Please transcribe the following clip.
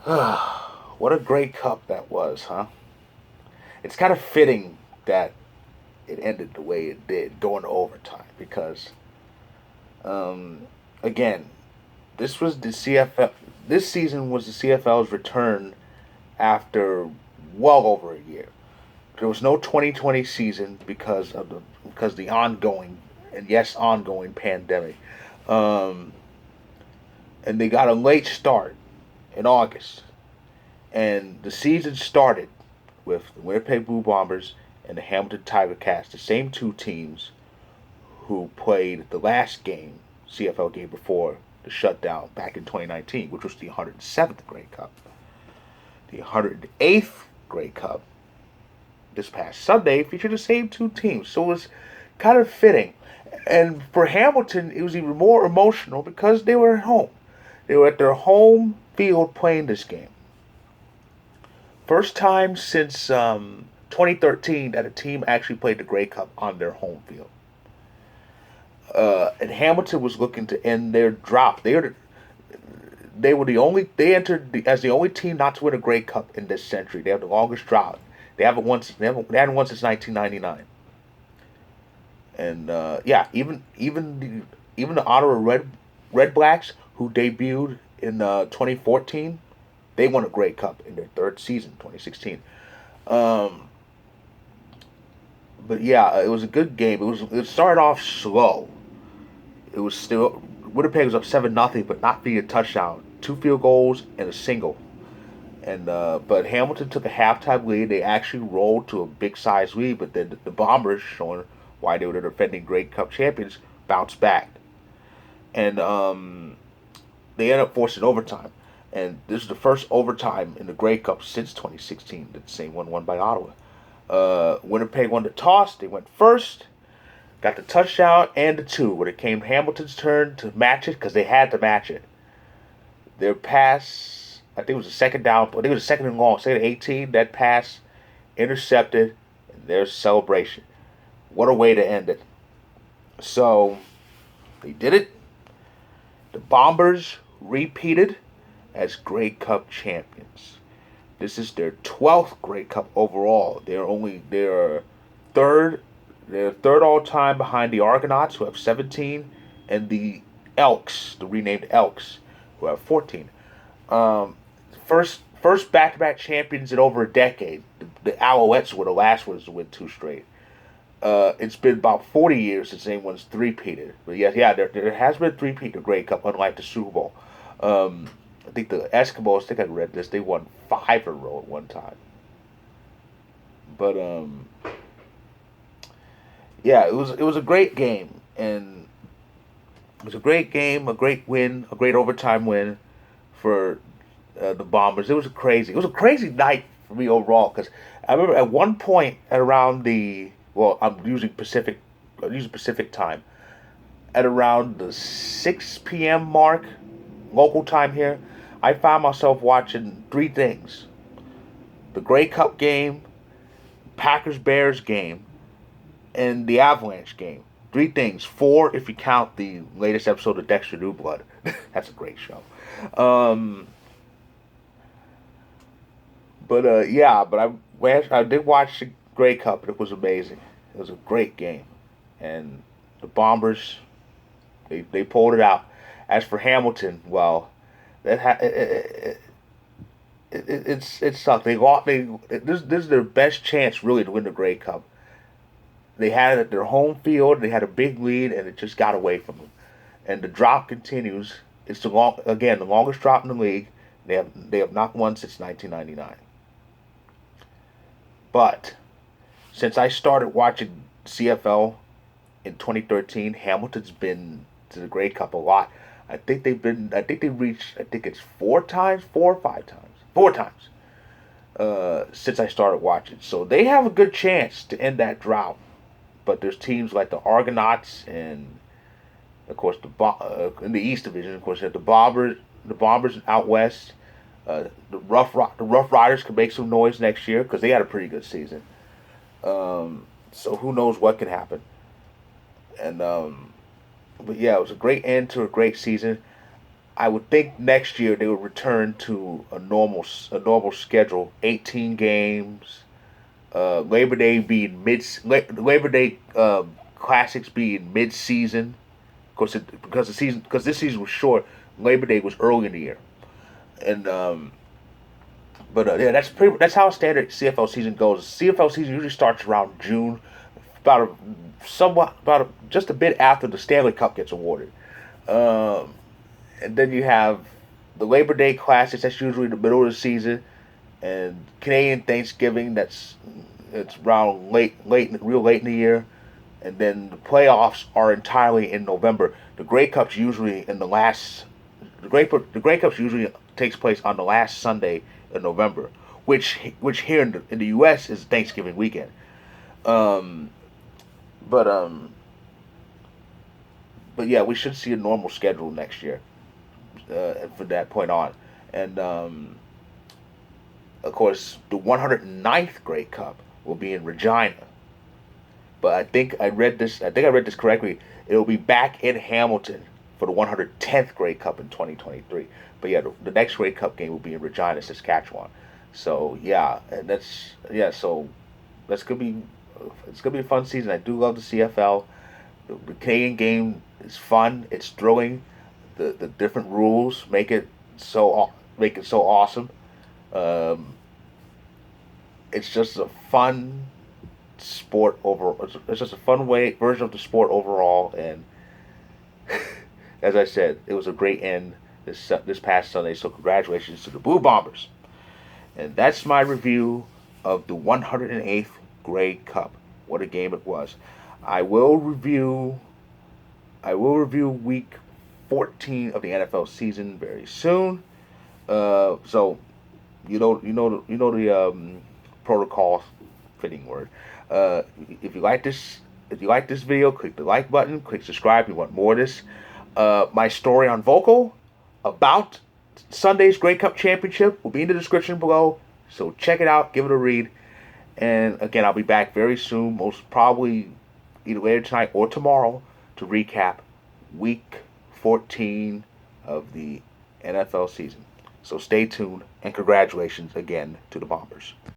What a great cup that was, huh? It's kind of fitting that it ended the way it did, going to overtime, because um, again, this was the CFL. This season was the CFL's return after well over a year. There was no 2020 season because the ongoing, and yes, ongoing pandemic, um, and they got a late start in August, and the season started with the Winnipeg Blue Bombers and the Hamilton Tiger Cats, the same two teams who played the last game, CFL game before the shutdown back in 2019, which was the 107th Grey Cup. The 108th Grey Cup this past Sunday featured the same two teams, so it was kind of fitting. And for Hamilton, it was even more emotional because they were at home. They were at their home field playing this game. First time since 2013 that a team actually played the Grey Cup on their home field. And Hamilton was looking to end their drought. They entered as the only team not to win a Grey Cup in this century. They have the longest drought. They hadn't won since 1999. And yeah, even the Ottawa Red Blacks, who debuted in 2014, they won a Grey Cup in their third season, 2016. Um, but yeah, it was a good game. It started off slow. It was still Winnipeg was up 7-0, but not via touchdown. Two field goals and a single. And but Hamilton took a halftime lead. They actually rolled to a big size lead, but then the Bombers, showing why they were the defending Grey Cup champions, bounced back, and they ended up forcing overtime. And this is the first overtime in the Grey Cup since 2016. The same one won by Ottawa. Winnipeg won the toss. They went first, got the touchdown and the two. When it came Hamilton's turn to match it, because they had to match it, their pass, I think it was a second down, I think it was a second and long, second and 18. That pass intercepted, and their celebration. What a way to end it. So they did it. The Bombers repeated as Grey Cup champions. This is their 12th Grey Cup overall. They're third they're third all time behind the Argonauts, who have 17, and the Elks, the renamed Elks, who have 14. Um, first back to back champions in over a decade. The Alouettes were the last ones to win two straight. It's been about 40 years since anyone's three-peated. But yeah, there has been a three-peat in the Grey Cup, unlike the Super Bowl. I think the Eskimos, I think I read this, they won five in a row at one time. But yeah, it was a great game, and it was a great game, a great win, a great overtime win for the Bombers. It was a crazy night for me overall, because I remember at one point at around I'm using Pacific time, at around the 6 p.m. mark, local time here, I found myself watching three things: the Grey Cup game, Packers Bears game, and the Avalanche game. Three things. Four if you count the latest episode of Dexter New Blood. That's a great show. Um, but I did watch the Grey Cup, and it was amazing. It was a great game, and the Bombers they pulled it out. As for Hamilton, well, that it sucked. This is their best chance really to win the Grey Cup. They had it at their home field. They had a big lead, and it just got away from them. And the drop continues. It's the longest drop in the league. They have not won since 1999. But since I started watching CFL in 2013, Hamilton's been to the Grey Cup a lot. I think they've reached. I think it's four or five times, four times since I started watching. So they have a good chance to end that drought. But there's teams like the Argonauts and of course in the East Division. Of course, you have the Bombers out west. The Rough Riders could make some noise next year because they had a pretty good season. So who knows what can happen? And but yeah, it was a great end to a great season. I would think next year they would return to a normal schedule, 18 games. Labor Day being Labor Day classics being mid season. Because this season was short. Labor Day was early in the year, and yeah, that's how a standard CFL season goes. CFL season usually starts around June, just a bit after the Stanley Cup gets awarded. Um, and then you have the Labor Day Classics. That's usually the middle of the season, and Canadian Thanksgiving. It's around real late in the year, and then the playoffs are entirely in November. The Grey Cup's usually in the last. The Grey Cups usually takes place on the last Sunday in November, which here in the U.S. is Thanksgiving weekend. Um, but um, but yeah, we should see a normal schedule next year from that point on, and of course the 109th Grey Cup will be in Regina. But I think I read this. I think I read this correctly. It will be back in Hamilton for the 110th Grey Cup in 2023. But yeah, the next Grey Cup game will be in Regina, Saskatchewan. So yeah, and that's yeah. So that's gonna be it's gonna be a fun season. I do love the CFL. The Canadian game is fun. It's thrilling. The different rules make it so awesome. Um, it's just a fun sport over. It's just a fun version of the sport overall, and as I said, it was a great end this past Sunday. So congratulations to the Blue Bombers, and that's my review of the 108th Grey Cup. What a game it was! I will review. I will review Week 14 of the NFL season very soon. So the protocol, fitting word. Uh, if you like this, if you like this video, click the like button, click subscribe if you want more of this. My story on Vocal about Sunday's Grey Cup Championship will be in the description below. So check it out, give it a read. And again, I'll be back very soon, most probably either later tonight or tomorrow, to recap Week 14 of the NFL season. So stay tuned, and congratulations again to the Bombers.